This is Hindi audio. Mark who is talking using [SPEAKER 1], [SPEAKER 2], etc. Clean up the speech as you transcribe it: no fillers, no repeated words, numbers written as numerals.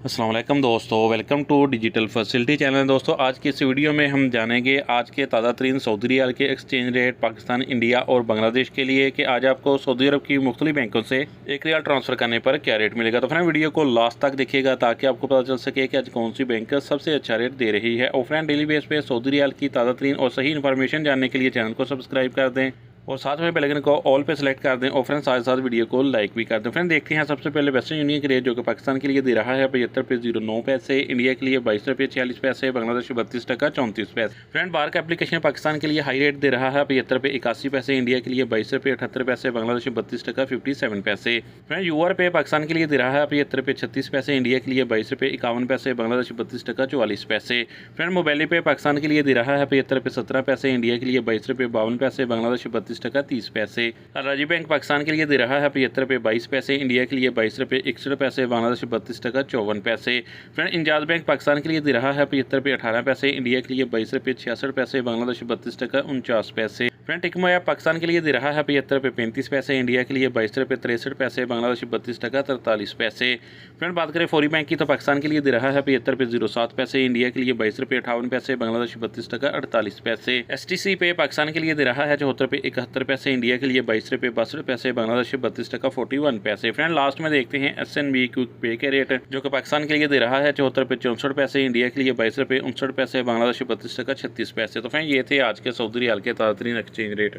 [SPEAKER 1] अस्सलाम वालेकुम दोस्तों, welcome to digital facility channel. दोस्तों आज की इस वीडियो में हम जानेंगे आज के ताज़ा तरीन सऊदी रियाल के एक्सचेंज रेट पाकिस्तान, इंडिया और बांग्लादेश के लिए कि आज आपको सऊदी अरब की मुख्तलिफ बैंकों से एक रियाल ट्रांसफ़र करने पर क्या रेट मिलेगा। तो फ्रेंड वीडियो को लास्ट तक देखिएगा ताकि आपको पता चल सके कि आज कौन सी बैंक सबसे अच्छा रेट दे रही है। और फ्रेंड डेली बेस पे सऊदी रियाल की ताज़ा तरीन और सही इन्फॉर्मेशन जानने के लिए चैनल को सब्सक्राइब कर दें और साथ में बेल आइकन को ऑल पे सेलेक्ट कर दें और फ्रेंड साथ साथ वीडियो को लाइक भी कर दें। फ्रेंड देखते हैं सबसे पहले वेस्टर्न यूनियन की रेट जो कि पाकिस्तान के लिए दे रहा है 75.09 इंडिया के लिए 22 रुपये 46 बांग्लादेश 32 टका 34 पैसे। फ्रेंड बाहर का एप्लीकेशन पाकिस्तान के लिए हाई रेट दे रहा है 75 रुपये 81 इंडिया के लिए 22 रुपये 78 बांग्लादेश 32 टका 57 पैसे। फ्रेंड यूआर पे पाकिस्तान के लिए दे रहा है 75 रुपये 36 इंडिया के लिए 22 रुपये 51 बांग्लादेश 32 टका 44 पैसे। फ्रेंड मोबाइल पे पाकिस्तान के लिए दे रहा है 75 रुपये 17 इंडिया के लिए 22 रुपये 52 बांग्लादेश 32 टका 30 पैसे। राजी बैंक पाकिस्तान के लिए दे रहा है 75 रुपये 22 इंडिया के लिए 22 रुपये 61 बांग्लादेश 32 टका 54 पैसे। फ्रेंड इंजाज बैंक पाकिस्तान के लिए दे रहा है 75 रुपये 18 इंडिया के लिए 22 रुपये 66 बांग्लादेश 32 टका 49 पैसे। फ्रेंड टिकमोया पाकिस्तान के लिए दे रहा है 75 रुपये 35 इंडिया के लिए 22 रुपये 63 बांग्लादेश 32 टका 43 पैसे। फ्रेंड बात करें फौरी बैंक की तो पाकिस्तान के लिए दे रहा है 75 रुपये 07 इंडिया के लिए 22 रुपये 58 बांग्लादेश 32 टका 48 पैसे। STC पे पाकिस्तान के लिए दे रहा है 74 रुपये 71 इंडिया के लिए 22 रुपये 62 बांग्लादेश 32 टका 41 पैसे। फ्रेंड लास्ट में देखते हैं SNB क्विक पे के रेट जो कि पाकिस्तान के लिए दे रहा है 74 रुपये 64 इंडिया के लिए 22 रुपये 59 बांग्लादेश 32 टका 36 पैसे। तो फ्रेंड ये थे आज के सऊदी रियाल के ताज़ा तरीन एक्सचेंज रेट।